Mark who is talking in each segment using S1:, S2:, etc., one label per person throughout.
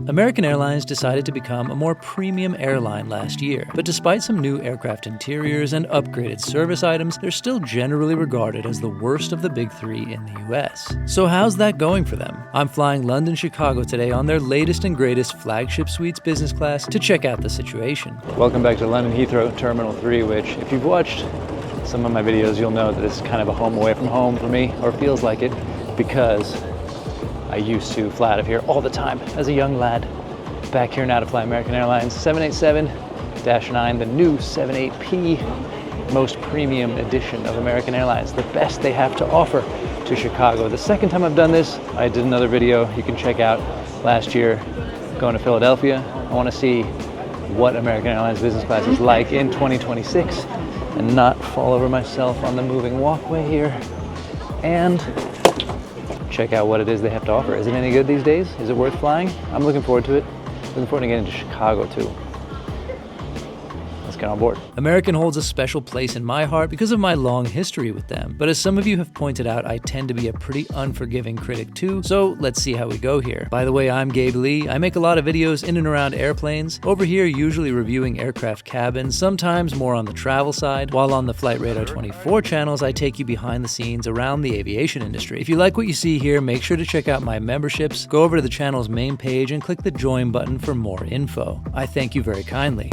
S1: American Airlines decided to become a more premium airline last year, but despite some new aircraft interiors and upgraded service items, they're still generally regarded as the worst of the big three in the US. So how's that going for them? I'm flying London-Chicago today on their latest and greatest Flagship Suites business class to check out the situation. Welcome back to London Heathrow Terminal 3, which, if you've watched some of my videos, you'll know that it's kind of a home away from home for me, or feels like it, because I used to fly out of here all the time as a young lad. Back here now to fly American Airlines 787-9, the new 78P, most premium edition of American Airlines, the best they have to offer to Chicago. The second time I've done this, I did another video you can check out last year going to Philadelphia. I want to see what American Airlines business class is like in 2026 and not fall over myself on the moving walkway here, and check out what it is they have to offer. Is it any good these days? Is it worth flying? I'm looking forward to it. Looking forward to getting to Chicago too. Let's get on board. American holds a special place in my heart because of my long history with them. But as some of you have pointed out, I tend to be a pretty unforgiving critic too, so let's see how we go here. By the way, I'm Gabe Lee. I make a lot of videos in and around airplanes. Over here, usually reviewing aircraft cabins, sometimes more on the travel side, while on the Flight Radar 24 channels, I take you behind the scenes around the aviation industry. If you like what you see here, make sure to check out my memberships, go over to the channel's main page and click the join button for more info. I thank you very kindly.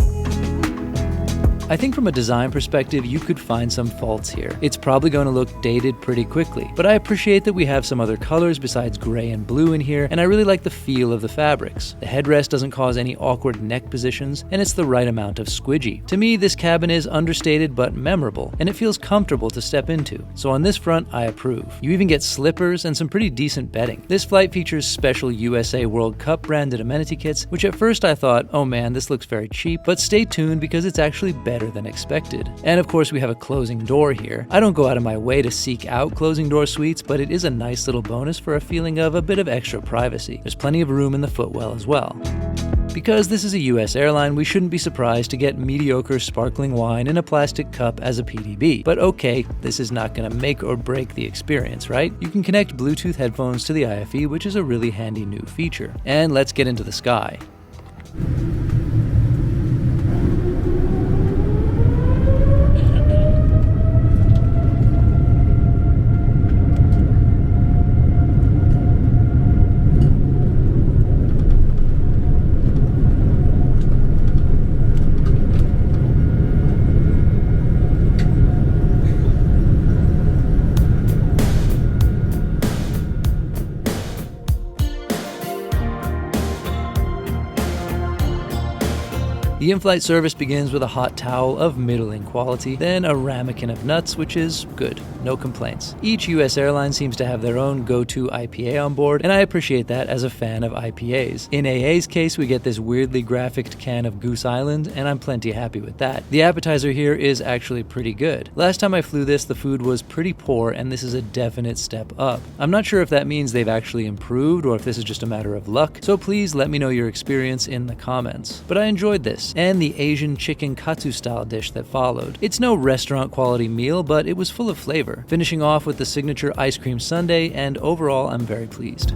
S1: I think from a design perspective, you could find some faults here. It's probably going to look dated pretty quickly, but I appreciate that we have some other colors besides gray and blue in here, and I really like the feel of the fabrics. The headrest doesn't cause any awkward neck positions, and it's the right amount of squidgy. To me, this cabin is understated but memorable, and it feels comfortable to step into. So on this front, I approve. You even get slippers and some pretty decent bedding. This flight features special USA World Cup branded amenity kits, which at first I thought, oh man, this looks very cheap, but stay tuned because it's actually better than expected. And of course, we have a closing door here. I don't go out of my way to seek out closing door suites, but it is a nice little bonus for a feeling of a bit of extra privacy. There's plenty of room in the footwell as well. Because this is a US airline, we shouldn't be surprised to get mediocre sparkling wine in a plastic cup as a PDB. But okay, this is not going to make or break the experience, right? You can connect Bluetooth headphones to the IFE, which is a really handy new feature. And let's get into the sky. The in-flight service begins with a hot towel of middling quality, then a ramekin of nuts, which is good, no complaints. Each US airline seems to have their own go-to IPA on board, and I appreciate that as a fan of IPAs. In AA's case, we get this weirdly graphic can of Goose Island, and I'm plenty happy with that. The appetizer here is actually pretty good. Last time I flew this, the food was pretty poor, and this is a definite step up. I'm not sure if that means they've actually improved or if this is just a matter of luck, so please let me know your experience in the comments. But I enjoyed this, and the Asian chicken katsu style dish that followed. It's no restaurant quality meal, but it was full of flavor, finishing off with the signature ice cream sundae, and overall I'm very pleased.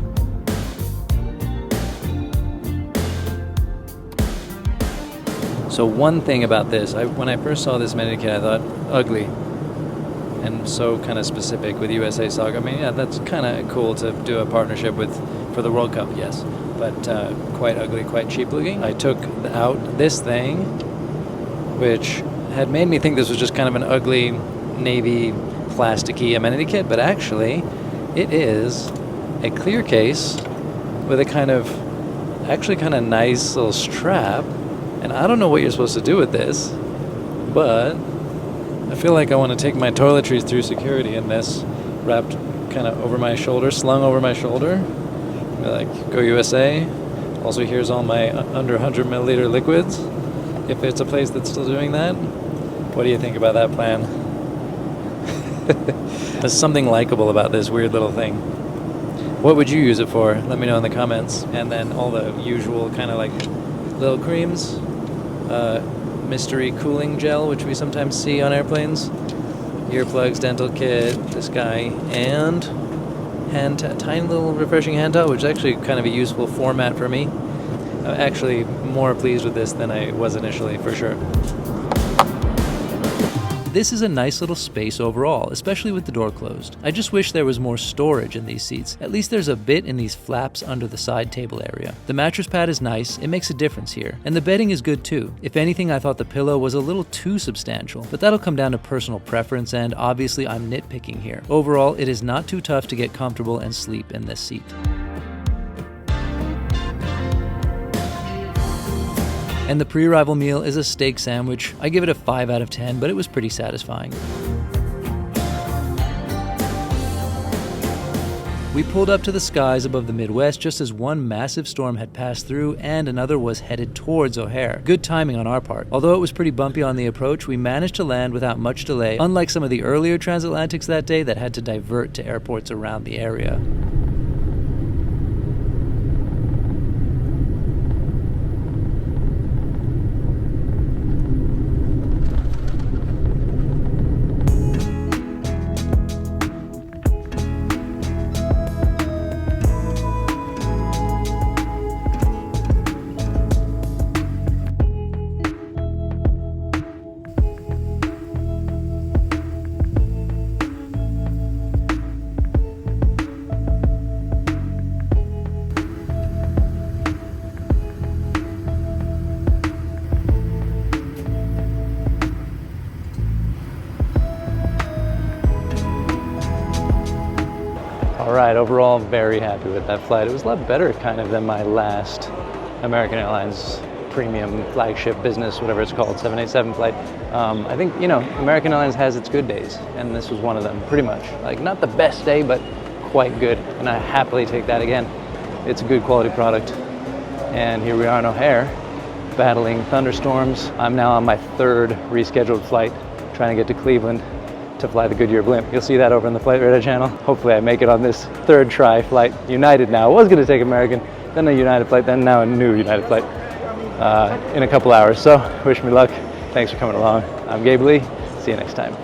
S1: So one thing about this, when I first saw this amenity kit, I thought, ugly, and so kind of specific with USA Stock. I mean, yeah, that's kind of cool to do a partnership with for the World Cup, yes, but quite ugly, quite cheap looking. I took out this thing, which had made me think this was just kind of an ugly navy plasticky amenity kit, but actually it is a clear case with a kind of nice little strap, and I don't know what you're supposed to do with this, but I feel like I want to take my toiletries through security in this, wrapped kind of over my shoulder, slung over my shoulder. Like, go USA. Also, here's all my under 100 milliliter liquids, if it's a place that's still doing that. What do you think about that plan? There's something likable about this weird little thing. What would you use it for? Let me know in the comments. And then all the usual kind of like little creams, mystery cooling gel, which we sometimes see on airplanes, earplugs, dental kit, this guy, and tiny little refreshing hand towel, which is actually kind of a useful format for me. I'm actually more pleased with this than I was initially, for sure. This is a nice little space overall, especially with the door closed. I just wish there was more storage in these seats. At least there's a bit in these flaps under the side table area. The mattress pad is nice, it makes a difference here. And the bedding is good too. If anything, I thought the pillow was a little too substantial, but that'll come down to personal preference, and obviously I'm nitpicking here. Overall, it is not too tough to get comfortable and sleep in this seat. And the pre-arrival meal is a steak sandwich. I give it a 5 out of 10, but it was pretty satisfying. We pulled up to the skies above the Midwest just as one massive storm had passed through and another was headed towards O'Hare. Good timing on our part. Although it was pretty bumpy on the approach, we managed to land without much delay, unlike some of the earlier transatlantics that day that had to divert to airports around the area. Alright, overall very happy with that flight. It was a lot better kind of than my last American Airlines premium flagship business, whatever it's called, 787 flight. I think, American Airlines has its good days, and this was one of them, pretty much. Like, not the best day, but quite good, and I happily take that again. It's a good quality product. And here we are in O'Hare, battling thunderstorms. I'm now on my third rescheduled flight, trying to get to Cleveland to fly the Goodyear blimp. You'll see that over on the Flight Radar channel. Hopefully I make it on this third try flight. United now. I was going to take American, then a United flight, then now a new United flight in a couple hours. So wish me luck. Thanks for coming along. I'm Gabe Lee. See you next time.